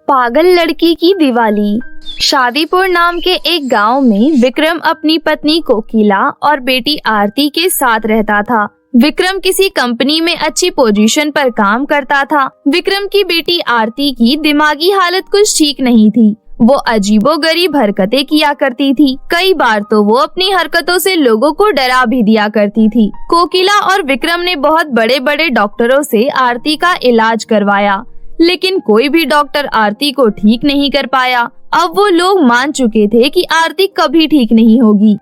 पागल लड़की की दिवाली। शादीपुर नाम के एक गांव में विक्रम अपनी पत्नी कोकिला और बेटी आरती के साथ रहता था। विक्रम किसी कंपनी में अच्छी पोजीशन पर काम करता था। विक्रम की बेटी आरती की दिमागी हालत कुछ ठीक नहीं थी। वो अजीबोगरीब हरकतें किया करती थी। कई बार तो वो अपनी हरकतों से लोगों को डरा भी दिया करती थी। कोकिला और विक्रम ने बहुत बड़े बड़े डॉक्टरों से आरती का इलाज करवाया, लेकिन कोई भी डॉक्टर आरती को ठीक नहीं कर पाया। अब वो लोग मान चुके थे कि आरती कभी ठीक नहीं होगी।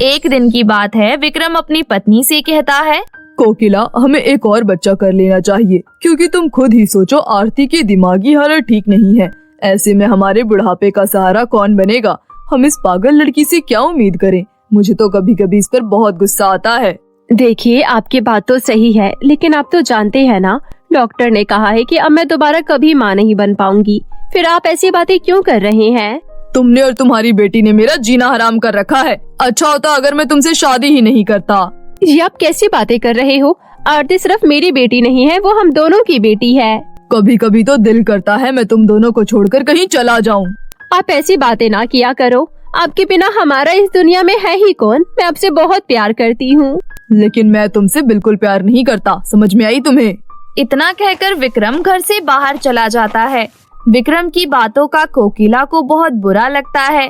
एक दिन की बात है, विक्रम अपनी पत्नी से कहता है, कोकिला, हमें एक और बच्चा कर लेना चाहिए, क्योंकि तुम खुद ही सोचो, आरती की दिमागी हालत ठीक नहीं है। ऐसे में हमारे बुढ़ापे का सहारा कौन बनेगा? हम इस पागल लड़की से क्या उम्मीद करें? मुझे तो कभी कभी इस पर बहुत गुस्सा आता है। देखिए, आपकी बात तो सही है, लेकिन आप तो जानते हैं ना, डॉक्टर ने कहा है कि अब मैं दोबारा कभी माँ नहीं बन पाऊंगी। फिर आप ऐसी बातें क्यों कर रहे हैं? तुमने और तुम्हारी बेटी ने मेरा जीना हराम कर रखा है। अच्छा होता अगर मैं तुमसे शादी ही नहीं करता। ये आप कैसी बातें कर रहे हो? आरती सिर्फ मेरी बेटी नहीं है, वो हम दोनों की बेटी है। कभी कभी तो दिल करता है मैं तुम दोनों को छोड़कर कहीं चला जाऊं। आप ऐसी बातें ना किया करो। आपके बिना हमारा इस दुनिया में है ही कौन? मैं आपसे बहुत प्यार करती हूँ। लेकिन मैं तुमसे बिल्कुल प्यार नहीं करता, समझ में आई तुम्हें? इतना कहकर विक्रम घर से बाहर चला जाता है। विक्रम की बातों का कोकिला को बहुत बुरा लगता है।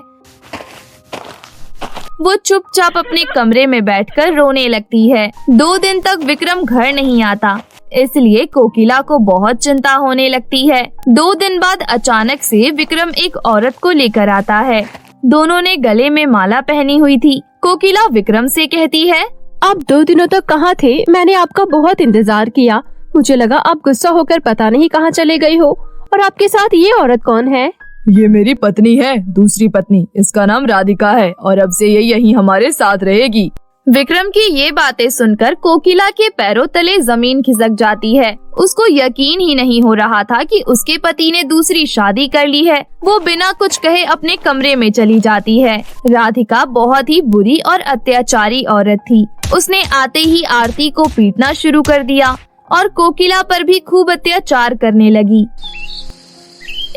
वो चुपचाप अपने कमरे में बैठकर रोने लगती है। 2 दिन तक विक्रम घर नहीं आता, इसलिए कोकिला को बहुत चिंता होने लगती है। 2 दिन बाद अचानक से विक्रम एक औरत को लेकर आता है। दोनों ने गले में माला पहनी हुई थी। कोकिला विक्रम से कहती है, आप 2 दिनों तक कहाँ थे? मैंने आपका बहुत इंतजार किया। मुझे लगा आप गुस्सा होकर पता नहीं कहाँ चले गए हो। और आपके साथ ये औरत कौन है? ये मेरी पत्नी है, दूसरी पत्नी। इसका नाम राधिका है और अब से ये यहीं हमारे साथ रहेगी। विक्रम की ये बातें सुनकर कोकिला के पैरों तले जमीन खिसक जाती है। उसको यकीन ही नहीं हो रहा था कि उसके पति ने दूसरी शादी कर ली है। वो बिना कुछ कहे अपने कमरे में चली जाती है। राधिका बहुत ही बुरी और अत्याचारी औरत थी। उसने आते ही आरती को पीटना शुरू कर दिया और कोकिला पर भी खूब अत्याचार करने लगी।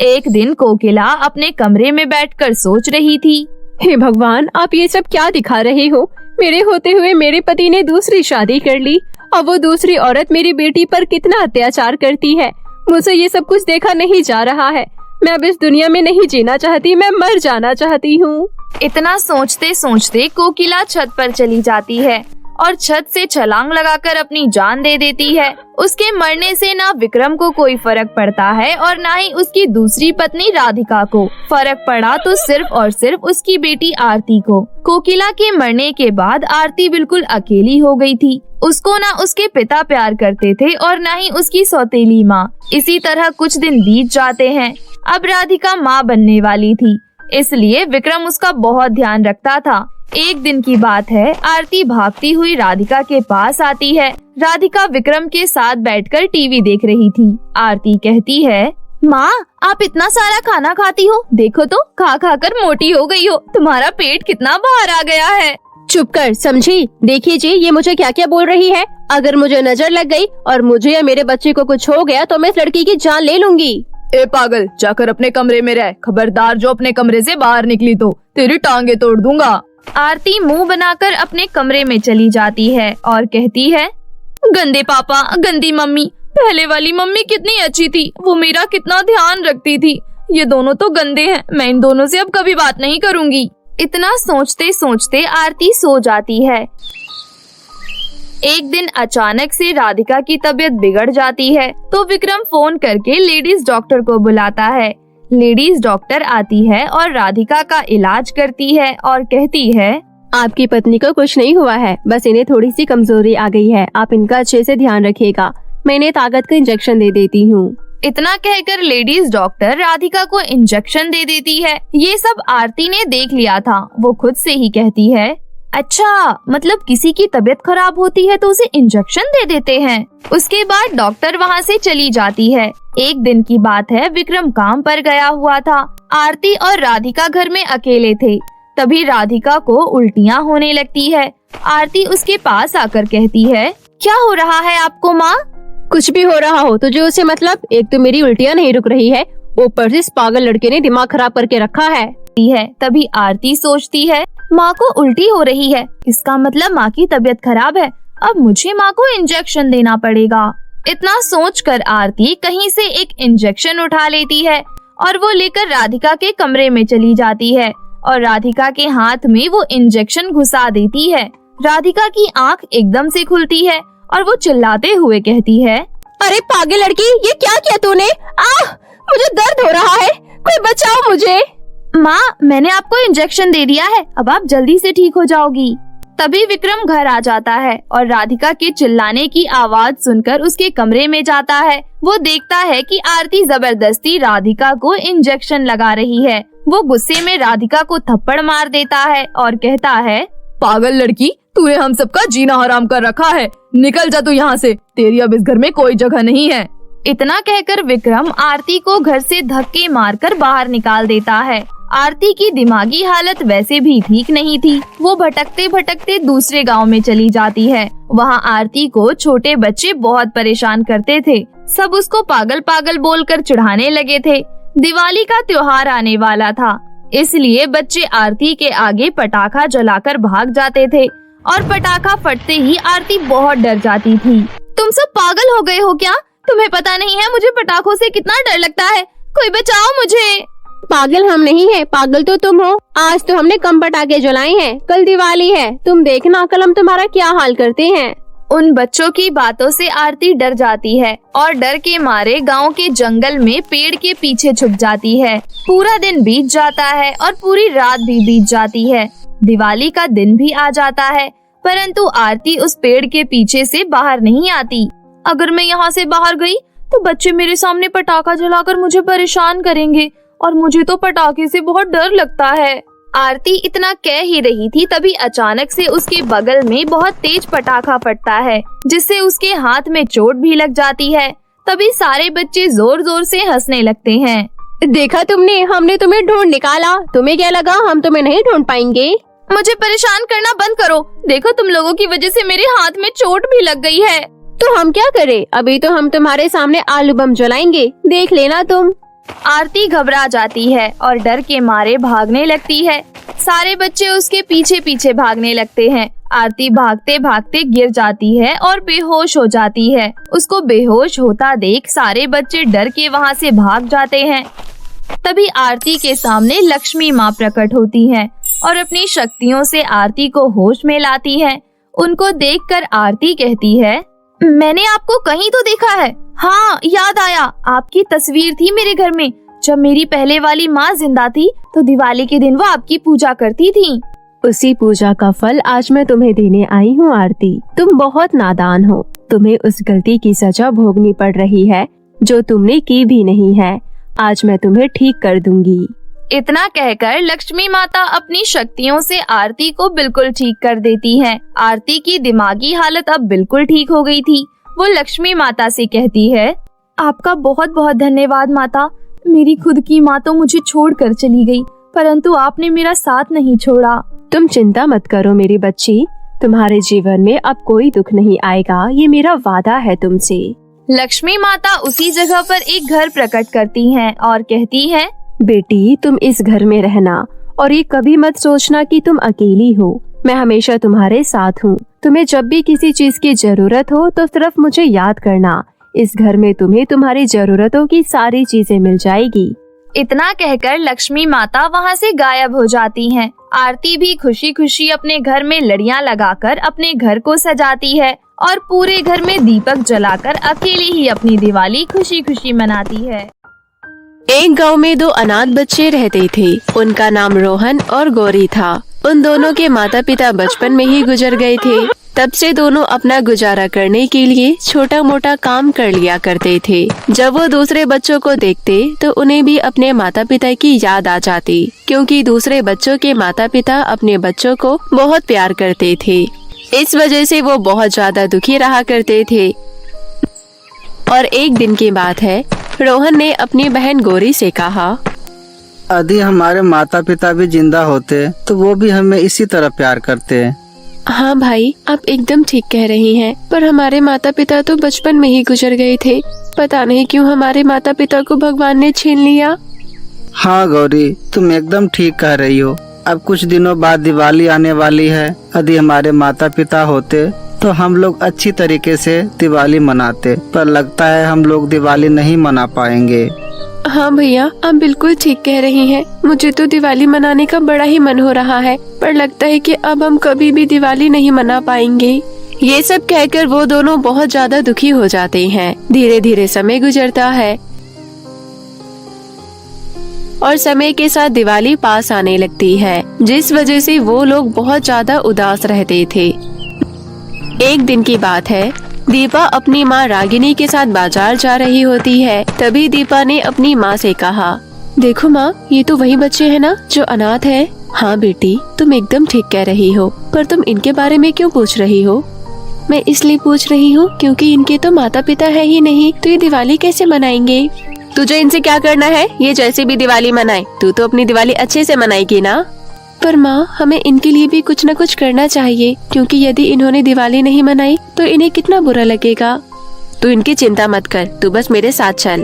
एक दिन कोकिला अपने कमरे में बैठकर सोच रही थी, हे भगवान, आप ये सब क्या दिखा रहे हो? मेरे होते हुए मेरे पति ने दूसरी शादी कर ली और वो दूसरी औरत मेरी बेटी पर कितना अत्याचार करती है। मुझे ये सब कुछ देखा नहीं जा रहा है। मैं अब इस दुनिया में नहीं जीना चाहती, मैं मर जाना चाहती हूँ। इतना सोचते सोचते कोकिला छत पर चली जाती है और छत से छलांग लगाकर अपनी जान दे देती है। उसके मरने से ना विक्रम को कोई फर्क पड़ता है और ना ही उसकी दूसरी पत्नी राधिका को। फर्क पड़ा तो सिर्फ और सिर्फ उसकी बेटी आरती को। कोकिला के मरने के बाद आरती बिल्कुल अकेली हो गई थी। उसको ना उसके पिता प्यार करते थे और ना ही उसकी सौतेली माँ। इसी तरह कुछ दिन बीत जाते हैं। अब राधिका माँ बनने वाली थी, इसलिए विक्रम उसका बहुत ध्यान रखता था। एक दिन की बात है, आरती भागती हुई राधिका के पास आती है। राधिका विक्रम के साथ बैठकर टीवी देख रही थी। आरती कहती है, माँ, आप इतना सारा खाना खाती हो, देखो तो खा खा कर मोटी हो गई हो। तुम्हारा पेट कितना बाहर आ गया है। चुप कर, समझी? देखिए जी, ये मुझे क्या क्या बोल रही है। अगर मुझे नजर लग गई और मुझे या मेरे बच्चे को कुछ हो गया तो मैं इस लड़की की जान ले लूंगी। ए पागल, जाकर अपने कमरे में रह। खबरदार जो अपने कमरे से बाहर निकली तो तेरी टांगे तोड़ दूंगा। आरती मुंह बनाकर अपने कमरे में चली जाती है और कहती है, गंदे पापा, गंदी मम्मी। पहले वाली मम्मी कितनी अच्छी थी, वो मेरा कितना ध्यान रखती थी। ये दोनों तो गंदे हैं, मैं इन दोनों से अब कभी बात नहीं करूंगी। इतना सोचते सोचते आरती सो जाती है। एक दिन अचानक से राधिका की तबीयत बिगड़ जाती है तो विक्रम फोन करके लेडीज डॉक्टर को बुलाता है। लेडीज डॉक्टर आती है और राधिका का इलाज करती है और कहती है, आपकी पत्नी को कुछ नहीं हुआ है, बस इन्हें थोड़ी सी कमजोरी आ गई है। आप इनका अच्छे से ध्यान रखिएगा। मैं इन्हें ताकत का इंजेक्शन दे देती हूँ। इतना कहकर लेडीज डॉक्टर राधिका को इंजेक्शन दे देती है। ये सब आरती ने देख लिया था। वो खुद से ही कहती है, अच्छा, मतलब किसी की तबीयत खराब होती है तो उसे इंजेक्शन दे देते हैं। उसके बाद डॉक्टर वहाँ से चली जाती है। एक दिन की बात है, विक्रम काम पर गया हुआ था। आरती और राधिका घर में अकेले थे। तभी राधिका को उल्टियाँ होने लगती है। आरती उसके पास आकर कहती है, क्या हो रहा है आपको माँ? कुछ भी हो रहा हो तुझे उससे मतलब? एक तो मेरी उल्टियाँ नहीं रुक रही है, ऊपर से इस पागल लड़के ने दिमाग खराब करके रखा है। तभी आरती सोचती है, माँ को उल्टी हो रही है, इसका मतलब माँ की तबीयत खराब है। अब मुझे माँ को इंजेक्शन देना पड़ेगा। इतना सोचकर आरती कहीं से एक इंजेक्शन उठा लेती है और वो लेकर राधिका के कमरे में चली जाती है और राधिका के हाथ में वो इंजेक्शन घुसा देती है। राधिका की आंख एकदम से खुलती है और वो चिल्लाते हुए कहती है, अरे पागल लड़की, ये क्या किया तूने? मुझे दर्द हो रहा है, कोई बचाओ मुझे। माँ, मैंने आपको इंजेक्शन दे दिया है, अब आप जल्दी से ठीक हो जाओगी। तभी विक्रम घर आ जाता है और राधिका के चिल्लाने की आवाज सुनकर उसके कमरे में जाता है। वो देखता है कि आरती जबरदस्ती राधिका को इंजेक्शन लगा रही है। वो गुस्से में राधिका को थप्पड़ मार देता है और कहता है, पागल लड़की, तूने हम सबका जीना हराम कर रखा है, निकल जा तू यहाँ से, तेरी अब इस घर में कोई जगह नहीं है। इतना कहकर विक्रम आरती को घर से धक्के मारकर बाहर निकाल देता है। आरती की दिमागी हालत वैसे भी ठीक नहीं थी। वो भटकते भटकते दूसरे गांव में चली जाती है। वहाँ आरती को छोटे बच्चे बहुत परेशान करते थे। सब उसको पागल पागल बोलकर चिढ़ाने लगे थे। दिवाली का त्योहार आने वाला था, इसलिए बच्चे आरती के आगे पटाखा जलाकर भाग जाते थे और पटाखा फटते ही आरती बहुत डर जाती थी। तुम सब पागल हो गए हो क्या? तुम्हें पता नहीं है मुझे पटाखों से कितना डर लगता है, कोई बचाओ मुझे। पागल हम नहीं है, पागल तो तुम हो। आज तो हमने कम पटाखे जलाए हैं, कल दिवाली है, तुम देखना कल हम तुम्हारा क्या हाल करते हैं। उन बच्चों की बातों से आरती डर जाती है और डर के मारे गांव के जंगल में पेड़ के पीछे छुप जाती है। पूरा दिन बीत जाता है और पूरी रात भी बीत जाती है। दिवाली का दिन भी आ जाता है, परंतु आरती उस पेड़ के पीछे से बाहर नहीं आती। अगर मैं यहाँ से बाहर गई तो बच्चे मेरे सामने पटाखा जलाकर मुझे परेशान करेंगे और मुझे तो पटाखे से बहुत डर लगता है। आरती इतना कह ही रही थी, तभी अचानक से उसके बगल में बहुत तेज पटाखा फटता है, जिससे उसके हाथ में चोट भी लग जाती है। तभी सारे बच्चे जोर जोर से हंसने लगते हैं। देखा तुमने, हमने तुम्हें ढूंढ निकाला। तुम्हें क्या लगा हम तुम्हें नहीं ढूंढ पाएंगे? मुझे परेशान करना बंद करो। देखो तुम लोगों की वजह से मेरे हाथ में चोट भी लग गई है। तो हम क्या करें? अभी तो हम तुम्हारे सामने आलू बम जलाएंगे, देख लेना तुम। आरती घबरा जाती है और डर के मारे भागने लगती है। सारे बच्चे उसके पीछे पीछे भागने लगते हैं। आरती भागते भागते गिर जाती है और बेहोश हो जाती है। उसको बेहोश होता देख सारे बच्चे डर के वहाँ से भाग जाते हैं। तभी आरती के सामने लक्ष्मी माँ प्रकट होती हैं और अपनी शक्तियों से आरती को होश में लाती हैं। उनको देखकर आरती कहती है, मैंने आपको कहीं तो देखा है। हाँ, याद आया, आपकी तस्वीर थी मेरे घर में। जब मेरी पहले वाली माँ जिंदा थी तो दिवाली के दिन वो आपकी पूजा करती थी। उसी पूजा का फल आज मैं तुम्हें देने आई हूँ आरती। तुम बहुत नादान हो, तुम्हें उस गलती की सजा भोगनी पड़ रही है जो तुमने की भी नहीं है। आज मैं तुम्हें ठीक कर दूंगी। इतना कहकर लक्ष्मी माता अपनी शक्तियों से आरती को बिल्कुल ठीक कर देती हैं। आरती की दिमागी हालत अब बिल्कुल ठीक हो गई थी। वो लक्ष्मी माता से कहती है, आपका बहुत बहुत धन्यवाद माता। मेरी खुद की माँ तो मुझे छोड़कर चली गई, परंतु आपने मेरा साथ नहीं छोड़ा। तुम चिंता मत करो मेरी बच्ची, तुम्हारे जीवन में अब कोई दुख नहीं आएगा, ये मेरा वादा है तुमसे। लक्ष्मी माता उसी जगह पर एक घर प्रकट करती हैं और कहती हैं, बेटी तुम इस घर में रहना और ये कभी मत सोचना कि तुम अकेली हो। मैं हमेशा तुम्हारे साथ हूँ। तुम्हें जब भी किसी चीज की जरूरत हो तो सिर्फ मुझे याद करना। इस घर में तुम्हें तुम्हारी जरूरतों की सारी चीजें मिल जाएगी। इतना कहकर लक्ष्मी माता वहाँ से गायब हो जाती हैं। आरती भी खुशी खुशी अपने घर में लड़ियाँ लगाकर अपने घर को सजाती है और पूरे घर में दीपक जलाकर अकेली ही अपनी दिवाली खुशी खुशी मनाती है। एक गांव में दो अनाथ बच्चे रहते थे। उनका नाम रोहन और गौरी था। उन दोनों के माता पिता बचपन में ही गुजर गए थे। तब से दोनों अपना गुजारा करने के लिए छोटा मोटा काम कर लिया करते थे। जब वो दूसरे बच्चों को देखते तो उन्हें भी अपने माता पिता की याद आ जाती, क्योंकि दूसरे बच्चों के माता पिता अपने बच्चों को बहुत प्यार करते थे। इस वजह से वो बहुत ज्यादा दुखी रहा करते थे। और एक दिन की बात है, रोहन ने अपनी बहन गौरी से कहा, यदि हमारे माता पिता भी जिंदा होते तो वो भी हमें इसी तरह प्यार करते। हाँ भाई, आप एकदम ठीक कह रही हैं, पर हमारे माता पिता तो बचपन में ही गुजर गए थे। पता नहीं क्यों हमारे माता पिता को भगवान ने छीन लिया। हाँ गौरी, तुम एकदम ठीक कह रही हो। अब कुछ दिनों बाद दिवाली आने वाली है। यदि हमारे माता पिता होते तो हम लोग अच्छी तरीके से दिवाली मनाते, पर लगता है हम लोग दिवाली नहीं मना पाएंगे। हाँ भैया, आप बिल्कुल ठीक कह रही हैं। मुझे तो दिवाली मनाने का बड़ा ही मन हो रहा है, पर लगता है कि अब हम कभी भी दिवाली नहीं मना पाएंगे। ये सब कहकर वो दोनों बहुत ज्यादा दुखी हो जाते हैं। धीरे धीरे समय गुजरता है और समय के साथ दिवाली पास आने लगती है, जिस वजह से वो लोग बहुत ज्यादा उदास रहते थे। एक दिन की बात है, दीपा अपनी माँ रागिनी के साथ बाजार जा रही होती है। तभी दीपा ने अपनी माँ से कहा, देखो माँ, ये तो वही बच्चे हैं ना जो अनाथ है। हाँ बेटी, तुम एकदम ठीक कह रही हो, पर तुम इनके बारे में क्यों पूछ रही हो? मैं इसलिए पूछ रही हूँ क्योंकि इनके तो माता पिता है ही नहीं, तो ये दिवाली कैसे मनाएंगे? तुझे इनसे क्या करना है? ये जैसे भी दिवाली मनाए, तू तो अपनी दिवाली अच्छे से मनाएगी ना। पर माँ, हमें इनके लिए भी कुछ न कुछ करना चाहिए, क्योंकि यदि इन्होंने दिवाली नहीं मनाई तो इन्हें कितना बुरा लगेगा। तू इनकी चिंता मत कर, तू बस मेरे साथ चल।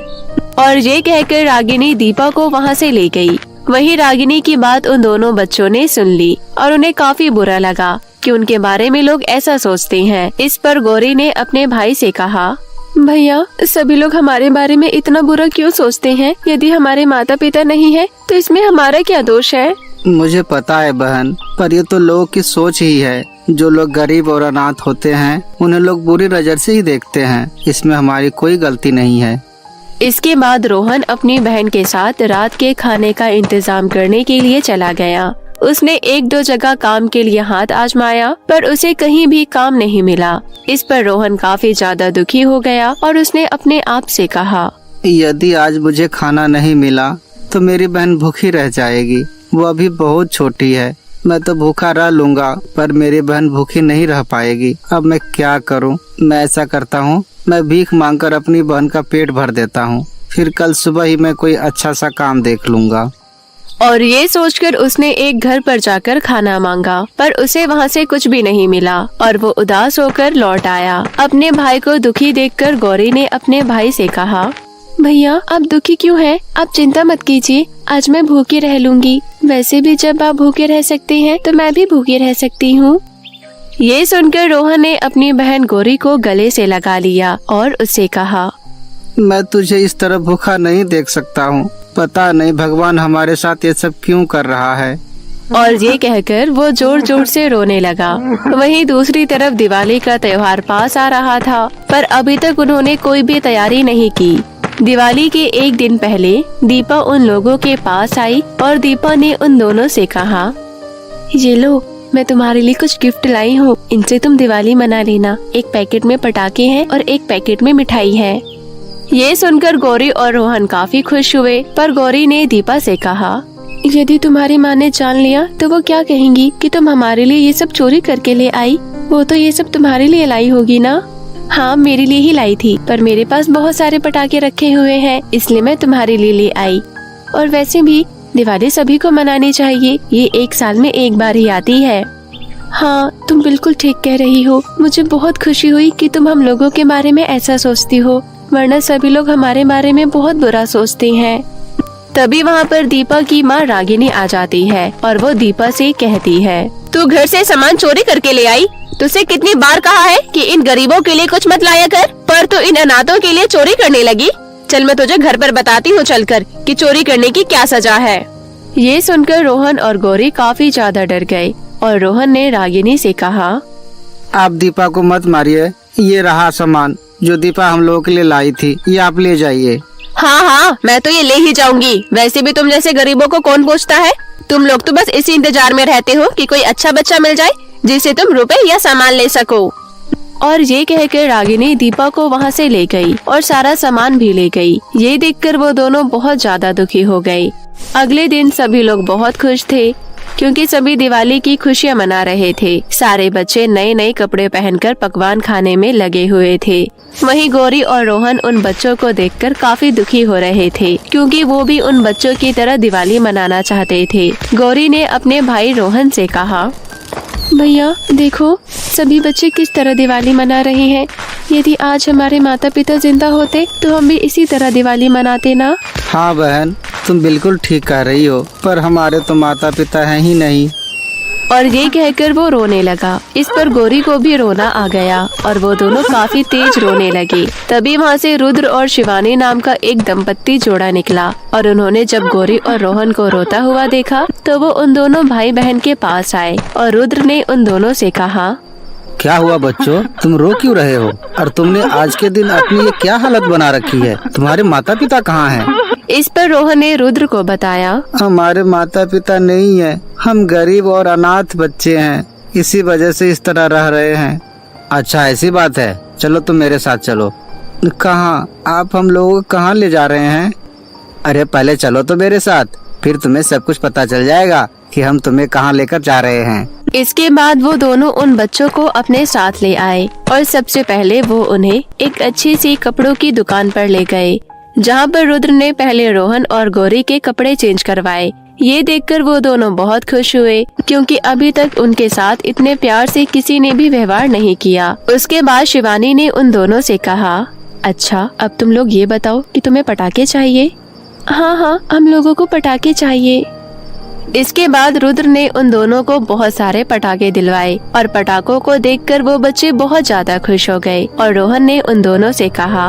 और ये कहकर रागिनी दीपा को वहाँ से ले गई। वही रागिनी की बात उन दोनों बच्चों ने सुन ली और उन्हें काफी बुरा लगा कि उनके बारे में लोग ऐसा सोचते हैं। इस पर गौरी ने अपने भाई से कहा, भैया, सभी लोग हमारे बारे में इतना बुरा क्यों सोचते हैं? यदि हमारे माता पिता नहीं है तो इसमें हमारा क्या दोष है? मुझे पता है बहन, पर ये तो लोगों की सोच ही है। जो लोग गरीब और अनाथ होते हैं उन्हें लोग बुरी नजर से ही देखते हैं। इसमें हमारी कोई गलती नहीं है। इसके बाद रोहन अपनी बहन के साथ रात के खाने का इंतजाम करने के लिए चला गया। उसने एक दो जगह काम के लिए हाथ आजमाया, पर उसे कहीं भी काम नहीं मिला। इस पर रोहन काफी ज्यादा दुखी हो गया और उसने अपने आप से कहा, यदि आज मुझे खाना नहीं मिला तो मेरी बहन भूखी रह जाएगी। वो अभी बहुत छोटी है। मैं तो भूखा रह लूंगा, पर मेरी बहन भूखी नहीं रह पाएगी। अब मैं क्या करूं? मैं ऐसा करता हूं, मैं भीख मांगकर अपनी बहन का पेट भर देता हूं। फिर कल सुबह ही मैं कोई अच्छा सा काम देख लूंगा। और ये सोचकर उसने एक घर पर जाकर खाना मांगा, पर उसे वहाँ से कुछ भी नहीं मिला और वो उदास होकर लौट आया। अपने भाई को दुखी देखकर गौरी ने अपने भाई से कहा, भैया, आप दुखी क्यों हैं? आप चिंता मत कीजिए, आज मैं भूखी रह लूंगी। वैसे भी जब आप भूखे रह सकते हैं तो मैं भी भूखी रह सकती हूँ। ये सुनकर रोहन ने अपनी बहन गौरी को गले से लगा लिया और उससे कहा, मैं तुझे इस तरह भूखा नहीं देख सकता हूँ। पता नहीं भगवान हमारे साथ ये सब क्यों कर रहा है। और ये कहकर वो जोर जोर से रोने लगा। वहीं दूसरी तरफ दिवाली का त्योहार पास आ रहा था, पर अभी तक उन्होंने कोई भी तैयारी नहीं की। दिवाली के एक दिन पहले दीपा उन लोगों के पास आई और दीपा ने उन दोनों से कहा, ये लो, मैं तुम्हारे लिए कुछ गिफ्ट लाई हूँ, इनसे तुम दिवाली मना लेना। एक पैकेट में पटाखे हैं और एक पैकेट में मिठाई है। ये सुनकर गौरी और रोहन काफी खुश हुए, पर गौरी ने दीपा से कहा, यदि तुम्हारी माँ ने जान लिया तो वो क्या कहेंगी कि तुम हमारे लिए ये सब चोरी करके ले आई। वो तो ये सब तुम्हारे लिए लाई होगी ना? हाँ, मेरे लिए ही लाई थी, पर मेरे पास बहुत सारे पटाखे रखे हुए हैं, इसलिए मैं तुम्हारे लिए ले आई। और वैसे भी दिवाली सभी को मनानी चाहिए, ये एक साल में एक बार ही आती है। हाँ, तुम बिल्कुल ठीक कह रही हो। मुझे बहुत खुशी हुई कि तुम हम लोगों के बारे में ऐसा सोचती हो, वरना सभी लोग हमारे बारे में बहुत बुरा सोचते हैं। तभी वहाँ पर दीपा की माँ रागिनी आ जाती है और वो दीपा से कहती है, तू घर से सामान चोरी करके ले आई। तुझसे कितनी बार कहा है कि इन गरीबों के लिए कुछ मत लाया कर, पर तू इन अनाथों के लिए चोरी करने लगी। चल, मैं तुझे घर पर बताती हूँ चलकर कि चोरी करने की क्या सजा है। ये सुनकर रोहन और गौरी काफी ज्यादा डर गए और रोहन ने रागिनी से कहा, आप दीपा को मत मारिए। ये रहा सामान जो दीपा हम लोगों के लिए लाई थी, ये आप ले जाइए। हाँ हाँ, मैं तो ये ले ही जाऊंगी। वैसे भी तुम जैसे गरीबों को कौन पूछता है? तुम लोग तो बस इसी इंतजार में रहते हो कि कोई अच्छा बच्चा मिल जाए जिससे तुम रुपए या सामान ले सको। और ये कहकर रागिनी दीपा को वहाँ से ले गई और सारा सामान भी ले गई। ये देखकर वो दोनों बहुत ज्यादा दुखी हो गए। अगले दिन सभी लोग बहुत खुश थे क्योंकि सभी दिवाली की खुशियाँ मना रहे थे। सारे बच्चे नए नए कपड़े पहनकर पकवान खाने में लगे हुए थे। वहीं गौरी और रोहन उन बच्चों को देखकर काफी दुखी हो रहे थे क्योंकि वो भी उन बच्चों की तरह दिवाली मनाना चाहते थे। गौरी ने अपने भाई रोहन से कहा, भैया देखो, सभी बच्चे किस तरह दिवाली मना रहे हैं। यदि आज हमारे माता पिता जिंदा होते तो हम भी इसी तरह दिवाली मनाते ना। हाँ बहन, तुम बिल्कुल ठीक कह रही हो, पर हमारे तो माता पिता हैं ही नहीं। और ये कहकर वो रोने लगा। इस पर गौरी को भी रोना आ गया और वो दोनों काफी तेज रोने लगे। तभी वहाँ से रुद्र और शिवानी नाम का एक दंपत्ति जोड़ा निकला और उन्होंने जब गौरी और रोहन को रोता हुआ देखा तो वो उन दोनों भाई बहन के पास आए और रुद्र ने उन दोनों से कहा, क्या हुआ बच्चों, तुम रो क्यों रहे हो? और तुमने आज के दिन अपनी ये क्या हालत बना रखी है? तुम्हारे माता पिता कहाँ हैं? इस पर रोहन ने रुद्र को बताया, हमारे माता पिता नहीं है, हम गरीब और अनाथ बच्चे हैं, इसी वजह से इस तरह रह रहे हैं। अच्छा ऐसी बात है, चलो तुम मेरे साथ चलो। कहाँ? आप हम लोगों को कहाँ ले जा रहे हैं? अरे पहले चलो तो मेरे साथ, फिर तुम्हें सब कुछ पता चल जाएगा कि हम तुम्हें कहाँ लेकर जा रहे हैं। इसके बाद वो दोनों उन बच्चों को अपने साथ ले आए और सबसे पहले वो उन्हें एक अच्छी सी कपड़ों की दुकान पर ले गए, जहाँ पर रुद्र ने पहले रोहन और गौरी के कपड़े चेंज करवाए। ये देखकर वो दोनों बहुत खुश हुए, क्योंकि अभी तक उनके साथ इतने प्यार से किसी ने भी व्यवहार नहीं किया। उसके बाद शिवानी ने उन दोनों से कहा, अच्छा अब तुम लोग ये बताओ कि तुम्हें पटाखे चाहिए? हाँ हाँ, हम लोगों को पटाखे चाहिए। इसके बाद रुद्र ने उन दोनों को बहुत सारे पटाखे दिलवाए और पटाखों को देखकर वो बच्चे बहुत ज्यादा खुश हो गए। और रोहन ने उन दोनों से कहा,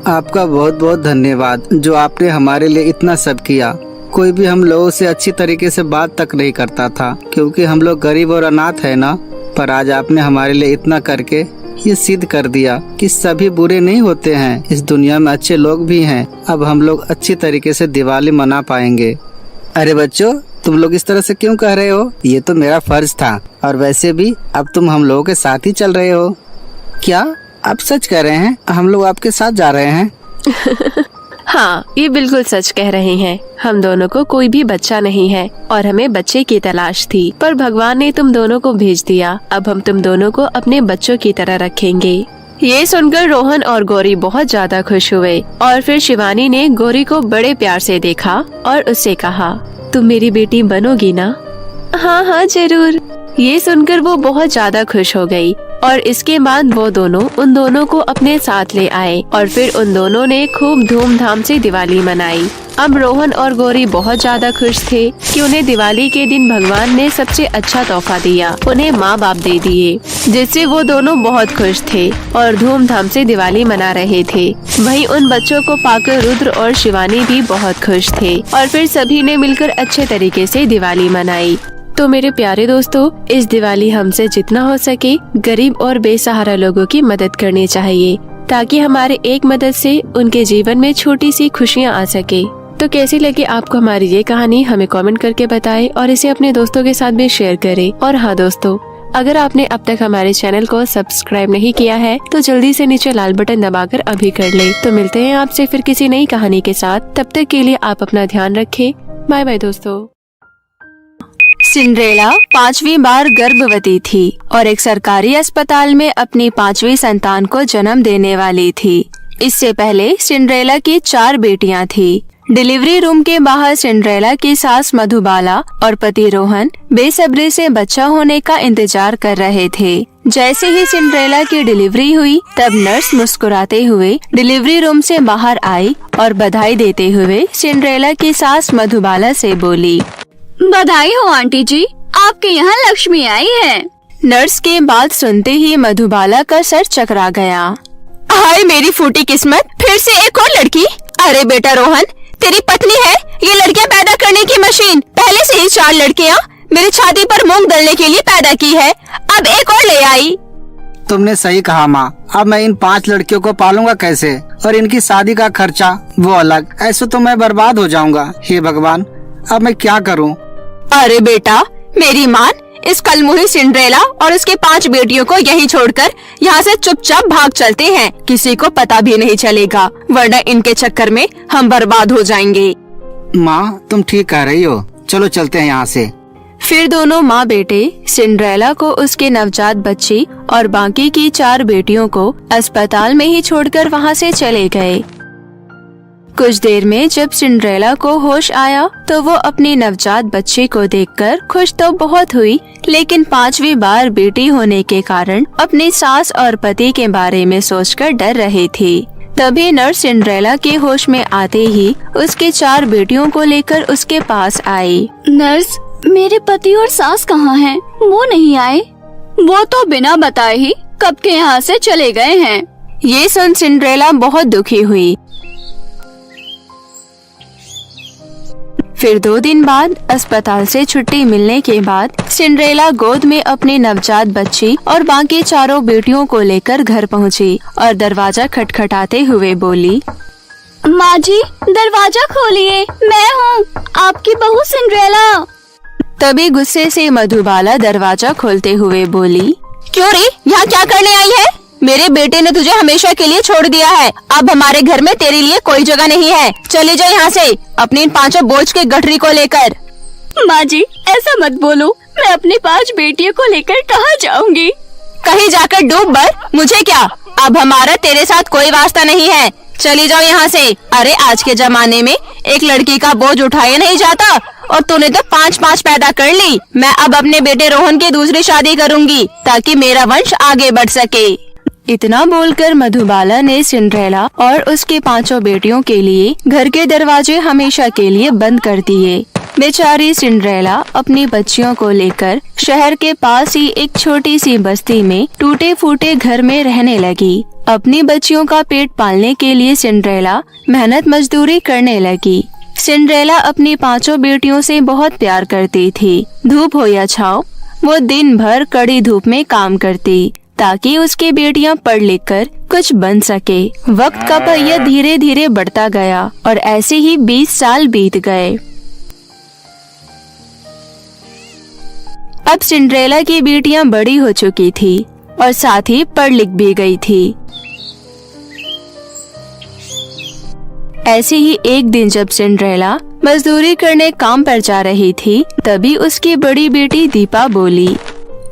आपका बहुत बहुत धन्यवाद जो आपने हमारे लिए इतना सब किया। कोई भी हम लोगों से अच्छी तरीके से बात तक नहीं करता था, क्योंकि हम लोग गरीब और अनाथ है ना। पर आज आपने हमारे लिए इतना करके ये सिद्ध कर दिया कि सभी बुरे नहीं होते हैं, इस दुनिया में अच्छे लोग भी हैं। अब हम लोग अच्छी तरीके से दिवाली मना पाएंगे। अरे बच्चों, तुम लोग इस तरह से क्यों कह रहे हो? ये तो मेरा फर्ज था, और वैसे भी अब तुम हम लोगों के साथ ही चल रहे हो। क्या आप सच कह रहे हैं? हम लोग आपके साथ जा रहे हैं? हाँ, ये बिल्कुल सच कह रहे हैं। हम दोनों को कोई भी बच्चा नहीं है और हमें बच्चे की तलाश थी, पर भगवान ने तुम दोनों को भेज दिया। अब हम तुम दोनों को अपने बच्चों की तरह रखेंगे। ये सुनकर रोहन और गौरी बहुत ज्यादा खुश हुए और फिर शिवानी ने गौरी को बड़े प्यार से देखा और उससे कहा, तुम मेरी बेटी बनोगी ना? हाँ हाँ जरूर। ये सुनकर वो बहुत ज्यादा खुश हो गई और इसके बाद वो दोनों उन दोनों को अपने साथ ले आए और फिर उन दोनों ने खूब धूमधाम से दिवाली मनाई। अब रोहन और गौरी बहुत ज्यादा खुश थे कि उन्हें दिवाली के दिन भगवान ने सबसे अच्छा तोहफा दिया, उन्हें माँ बाप दे दिए, जिससे वो दोनों बहुत खुश थे और धूमधाम से दिवाली मना रहे थे। वहीं उन बच्चों को पाकर रुद्र और शिवानी भी बहुत खुश थे और फिर सभी ने मिलकर अच्छे तरीके से दिवाली मनाई। तो मेरे प्यारे दोस्तों, इस दिवाली हमसे जितना हो सके गरीब और बेसहारा लोगों की मदद करनी चाहिए, ताकि हमारे एक मदद से उनके जीवन में छोटी सी खुशियाँ आ सके। तो कैसी लगी आपको हमारी ये कहानी, हमें कमेंट करके बताएं और इसे अपने दोस्तों के साथ भी शेयर करें। और हाँ दोस्तों, अगर आपने अब तक हमारे चैनल को सब्सक्राइब नहीं किया है तो जल्दी से नीचे लाल बटन दबाकर अभी कर ले। तो मिलते हैं आपसे फिर किसी नई कहानी के साथ। तब तक के लिए आप अपना ध्यान रखें। बाय बाय दोस्तों। सिंड्रेला 5वीं बार गर्भवती थी और एक सरकारी अस्पताल में अपनी 5वीं संतान को जन्म देने वाली थी। इससे पहले सिंड्रेला की 4 बेटियां थी। डिलीवरी रूम के बाहर सिंड्रेला की सास मधुबाला और पति रोहन बेसब्री से बच्चा होने का इंतजार कर रहे थे। जैसे ही सिंड्रेला की डिलीवरी हुई, तब नर्स मुस्कुराते हुए डिलीवरी रूम से बाहर आई और बधाई देते हुए सिंड्रेला की सास मधुबाला से बोली, बधाई हो आंटी जी, आपके यहाँ लक्ष्मी आई है। नर्स के बात सुनते ही मधुबाला का सर चकरा गया। हाय मेरी फूटी किस्मत, फिर से एक और लड़की। अरे बेटा रोहन, तेरी पत्नी है ये लड़कियां पैदा करने की मशीन। पहले से ही 4 लड़कियां मेरी छाती पर मूंग दलने के लिए पैदा की है, अब एक और ले आई। तुमने सही कहा माँ, अब मैं इन 5 लड़कियों को पालूंगा कैसे? और इनकी शादी का खर्चा वो अलग, ऐसे तो मैं बर्बाद हो जाऊंगा। हे भगवान, अब मैं क्या करूँ? अरे बेटा मेरी मान, इस कलमुही सिंड्रेला और उसके 5 बेटियों को यहीं छोड़कर यहाँ से चुपचाप भाग चलते हैं। किसी को पता भी नहीं चलेगा, वरना इनके चक्कर में हम बर्बाद हो जाएंगे। माँ तुम ठीक कह रही हो, चलो चलते हैं यहाँ से। फिर दोनों माँ बेटे सिंड्रेला को उसके नवजात बच्ची और बाकी की 4 बेटियों को अस्पताल में ही छोड़कर वहाँ से चले गए। कुछ देर में जब सिंड्रेला को होश आया तो वो अपने नवजात बच्चे को देखकर खुश तो बहुत हुई, लेकिन 5वीं बार बेटी होने के कारण अपनी सास और पति के बारे में सोचकर डर रही थी। तभी नर्स सिंड्रेला के होश में आते ही उसके 4 बेटियों को लेकर उसके पास आई। नर्स, मेरे पति और सास कहाँ हैं? वो नहीं आए। वो तो बिना बताए ही कब के यहाँ से चले गए हैं। ये सुन सिंड्रेला बहुत दुखी हुई। फिर 2 दिन बाद अस्पताल से छुट्टी मिलने के बाद सिंड्रेला गोद में अपने नवजात बच्ची और बाकी 4 बेटियों को लेकर घर पहुंची और दरवाजा खटखटाते हुए बोली, माँ जी, दरवाजा खोलिए, मैं हूँ, आपकी बहू सिंड्रेला। तभी गुस्से से मधुबाला दरवाजा खोलते हुए बोली, क्यों रे, यहाँ क्या करने आई है? मेरे बेटे ने तुझे हमेशा के लिए छोड़ दिया है। अब हमारे घर में तेरे लिए कोई जगह नहीं है। चले जाओ यहाँ से अपनी इन 5 बोझ के गठरी को लेकर। माँ जी, ऐसा मत बोलो, मैं अपनी 5 बेटियों को लेकर कहाँ जाऊँगी? कहीं जाकर डूब मर, मुझे क्या। अब हमारा तेरे साथ कोई वास्ता नहीं है। चली जाओ यहाँ से। अरे आज के जमाने में एक लड़की का बोझ उठाया नहीं जाता और तूने तो 5 पैदा कर ली। मैं अब अपने बेटे रोहन की दूसरी शादी करूँगी ताकि मेरा वंश आगे बढ़ सके। इतना बोलकर मधुबाला ने सिंड्रेला और उसके 5 बेटियों के लिए घर के दरवाजे हमेशा के लिए बंद कर दिए। बेचारी सिंड्रेला अपनी बच्चियों को लेकर शहर के पास ही एक छोटी सी बस्ती में टूटे फूटे घर में रहने लगी। अपनी बच्चियों का पेट पालने के लिए सिंड्रेला मेहनत मजदूरी करने लगी। सिंड्रेला अपनी 5 बेटियों से बहुत प्यार करती थी। धूप हो या छाँव, वो दिन भर कड़ी धूप में काम करती ताकि उसकी बेटियां पढ़ लिख कर कुछ बन सके। वक्त का पहिया धीरे धीरे बढ़ता गया और ऐसे ही 20 साल बीत गए। अब सिंड्रेला की बेटियां बड़ी हो चुकी थी और साथ ही पढ़ लिख भी गई थी। ऐसे ही एक दिन जब सिंड्रेला मजदूरी करने काम पर जा रही थी, तभी उसकी बड़ी बेटी दीपा बोली,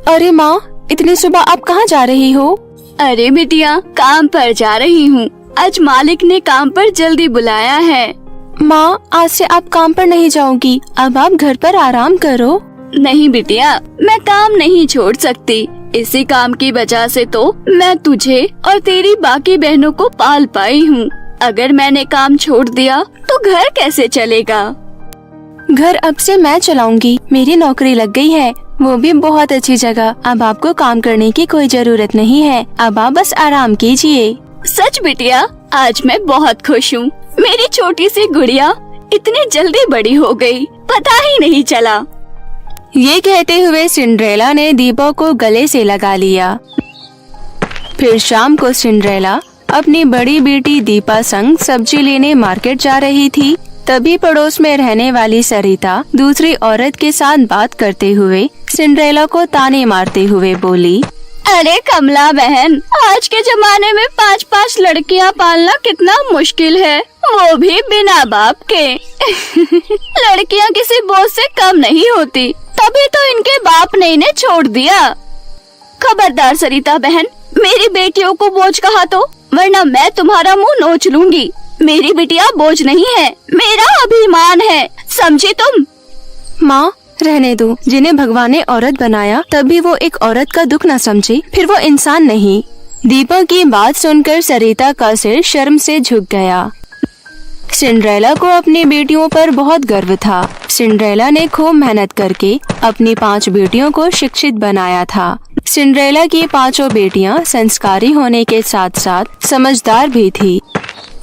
अरे माँ, इतनी सुबह आप कहाँ जा रही हो? अरे बिटिया, काम पर जा रही हूँ। आज मालिक ने काम पर जल्दी बुलाया है। माँ, आज से आप काम पर नहीं जाओगी, अब आप घर पर आराम करो। नहीं बिटिया, मैं काम नहीं छोड़ सकती। इसी काम की वजह से तो मैं तुझे और तेरी बाकी बहनों को पाल पाई हूँ। अगर मैंने काम छोड़ दिया तो घर कैसे चलेगा? घर अब से मैं चलाऊंगी। मेरी नौकरी लग गई है, वो भी बहुत अच्छी जगह। अब आपको काम करने की कोई जरूरत नहीं है। अब आप बस आराम कीजिए। सच बिटिया, आज मैं बहुत खुश हूँ। मेरी छोटी सी गुड़िया इतनी जल्दी बड़ी हो गई, पता ही नहीं चला। ये कहते हुए सिंड्रेला ने दीपा को गले से लगा लिया। फिर शाम को सिंड्रेला अपनी बड़ी बेटी दीपा संग सब्जी लेने मार्केट जा रही थी। तभी पड़ोस में रहने वाली सरिता दूसरी औरत के साथ बात करते हुए सिंड्रेला को ताने मारते हुए बोली, अरे कमला बहन, आज के जमाने में 5 लड़कियां पालना कितना मुश्किल है, वो भी बिना बाप के। लड़कियां किसी बोझ से कम नहीं होती, तभी तो इनके बाप ने इन्हें छोड़ दिया। खबरदार सरिता बहन, मेरी बेटियों को बोझ कहा तो, वरना मैं तुम्हारा मुंह नोच लूंगी। मेरी बिटिया बोझ नहीं है, मेरा अभिमान है, समझी तुम? माँ, रहने दो। जिन्हें भगवान ने औरत बनाया तभी वो एक औरत का दुख न समझे, फिर वो इंसान नहीं। दीपा की बात सुनकर सरिता का सिर शर्म से झुक गया। सिंड्रेला को अपनी बेटियों पर बहुत गर्व था। सिंड्रेला ने खूब मेहनत करके अपनी 5 बेटियों को शिक्षित बनाया था। सिंड्रेला की 5 बेटियां संस्कारी होने के साथ साथ समझदार भी थी।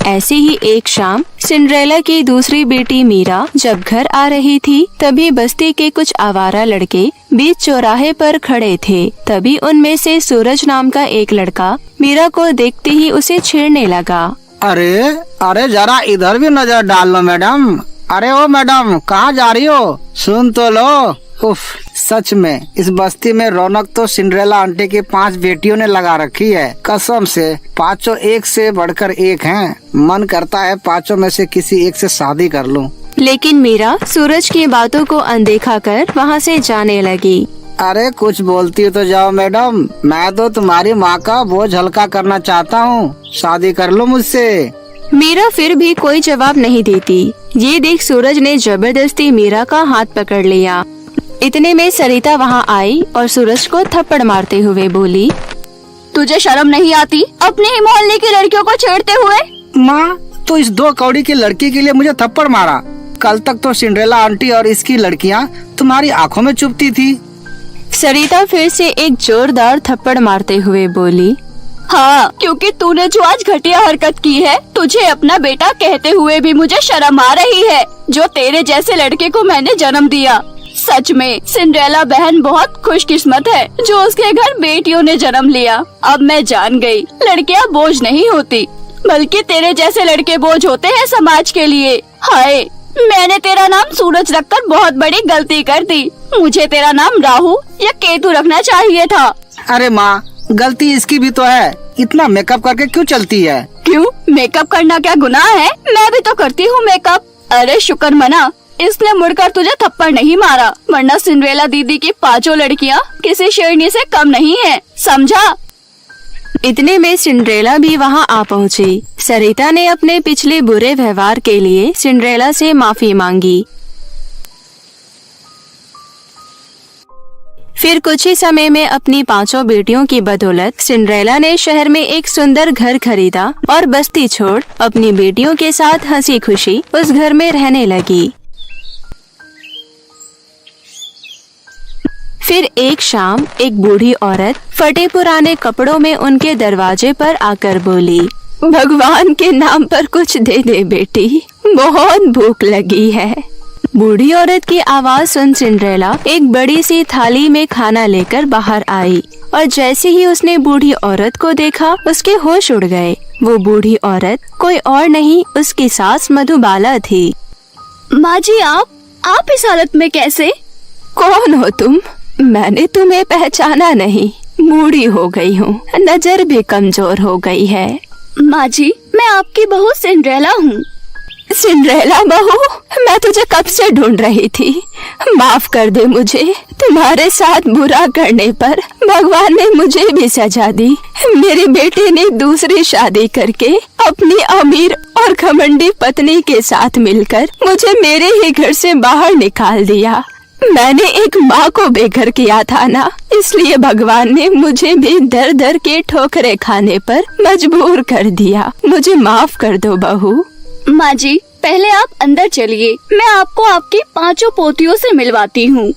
ऐसी ही एक शाम सिंड्रेला की दूसरी बेटी मीरा जब घर आ रही थी, तभी बस्ती के कुछ आवारा लड़के बीच चौराहे पर खड़े थे। तभी उनमें से सूरज नाम का एक लड़का मीरा को देखते ही उसे छेड़ने लगा। अरे जरा इधर भी नजर डाल लो मैडम। अरे ओ मैडम, कहाँ जा रही हो? सुन तो लो। उफ, सच में इस बस्ती में रौनक तो सिंड्रेला आंटी की 5 बेटियों ने लगा रखी है। कसम से 5 एक से बढ़कर एक हैं। मन करता है 5 में से किसी एक से शादी कर लूं। लेकिन मीरा सूरज की बातों को अनदेखा कर वहाँ से जाने लगी। अरे कुछ बोलती हो तो जाओ मैडम, मैं तो तुम्हारी माँ का बोझ हल्का करना चाहता हूँ। शादी कर लो मुझसे। मीरा फिर भी कोई जवाब नहीं देती। ये देख सूरज ने जबरदस्ती मीरा का हाथ पकड़ लिया। इतने में सरिता वहाँ आई और सूरज को थप्पड़ मारते हुए बोली, तुझे शर्म नहीं आती अपने ही मोहल्ले की लड़कियों को छेड़ते हुए? माँ, तो इस 2 कौड़ी की लड़की के लिए मुझे थप्पड़ मारा? कल तक तो सिंड्रेला आंटी और इसकी लड़कियाँ तुम्हारी आंखों में चुभती थी। सरिता फिर से एक जोरदार थप्पड़ मारते हुए बोली, हाँ, क्योंकि तूने जो आज घटिया हरकत की है, तुझे अपना बेटा कहते हुए भी मुझे शर्म आ रही है, जो तेरे जैसे लड़के को मैंने जन्म दिया। सच में सिंड्रेला बहन बहुत खुशकिस्मत है जो उसके घर बेटियों ने जन्म लिया। अब मैं जान गई, लड़कियां बोझ नहीं होती, बल्कि तेरे जैसे लड़के बोझ होते हैं समाज के लिए। हाय, मैंने तेरा नाम सूरज रखकर बहुत बड़ी गलती कर दी। मुझे तेरा नाम राहु या केतु रखना चाहिए था। अरे माँ, गलती इसकी भी तो है, इतना मेकअप करके क्यों चलती है? क्यों, मेकअप करना क्या गुनाह है? मैं भी तो करती हूँ मेकअप। अरे शुक्र मना, इसलिए मुड़कर तुझे थप्पड़ नहीं मारा, वरना सिंड्रेला दीदी की 5 लड़कियाँ किसी शेरनी से कम नहीं है, समझा? इतने में सिंड्रेला भी वहाँ आ पहुँची। सरिता ने अपने पिछले बुरे व्यवहार के लिए सिंड्रेला से माफी मांगी। फिर कुछ ही समय में अपनी 5 बेटियों की बदौलत सिंड्रेला ने शहर में एक सुंदर घर खरीदा और बस्ती छोड़ अपनी बेटियों के साथ हंसी खुशी उस घर में रहने लगी। फिर एक शाम एक बूढ़ी औरत फटे पुराने कपड़ों में उनके दरवाजे पर आकर बोली, भगवान के नाम पर कुछ दे दे बेटी, बहुत भूख लगी है। बूढ़ी औरत की आवाज सुन सिंड्रेला एक बड़ी सी थाली में खाना लेकर बाहर आई और जैसे ही उसने बूढ़ी औरत को देखा उसके होश उड़ गए। वो बूढ़ी औरत कोई और नहीं, उसकी सास मधुबाला थी। माँ जी, आप इस हालत में कैसे? कौन हो तुम? मैंने तुम्हें पहचाना नहीं, बूढ़ी हो गई हूँ, नजर भी कमजोर हो गई है। माँ जी, मैं आपकी बहू सिंड्रेला हूँ। सिंड्रेला बहू, मैं तुझे कब से ढूंढ रही थी। माफ कर दे मुझे, तुम्हारे साथ बुरा करने पर भगवान ने मुझे भी सजा दी। मेरे बेटे ने दूसरी शादी करके अपनी अमीर और घमंडी पत्नी के साथ मिलकर मुझे मेरे ही घर से बाहर निकाल दिया। मैंने एक माँ को बेघर किया था ना, इसलिए भगवान ने मुझे भी दर दर के ठोकरे खाने पर मजबूर कर दिया। मुझे माफ कर दो बहू। माँ जी, पहले आप अंदर चलिए, मैं आपको आपकी 5 पोतियों से मिलवाती हूँ।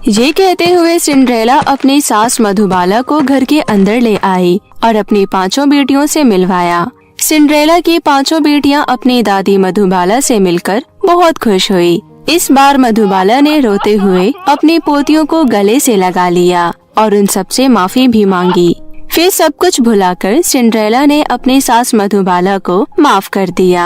ये कहते हुए सिंड्रेला अपनी सास मधुबाला को घर के अंदर ले आई और अपनी 5 बेटियों से मिलवाया। सिंड्रेला की 5 बेटियां अपनी दादी मधुबाला से मिलकर बहुत खुश हुई। इस बार मधुबाला ने रोते हुए अपनी पोतियों को गले से लगा लिया और उन सबसे माफी भी मांगी। फिर सब कुछ भुलाकर सिंड्रेला ने अपनी सास मधुबाला को माफ कर दिया।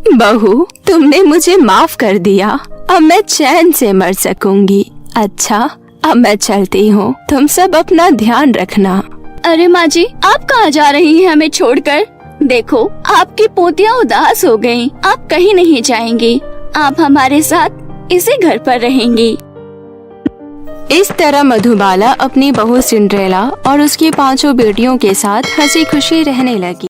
बहू, तुमने मुझे माफ कर दिया, अब मैं चैन से मर सकूंगी। अच्छा, अब मैं चलती हूँ, तुम सब अपना ध्यान रखना। अरे माँ जी, आप कहाँ जा रही हैं हमें छोड़कर? देखो, आपकी पोतियाँ उदास हो गयी, आप कहीं नहीं जाएंगी, आप हमारे साथ इसी घर पर रहेंगी। इस तरह मधुबाला अपनी बहू सिंड्रेला और उसकी 5 बेटियों के साथ हंसी खुशी रहने लगी।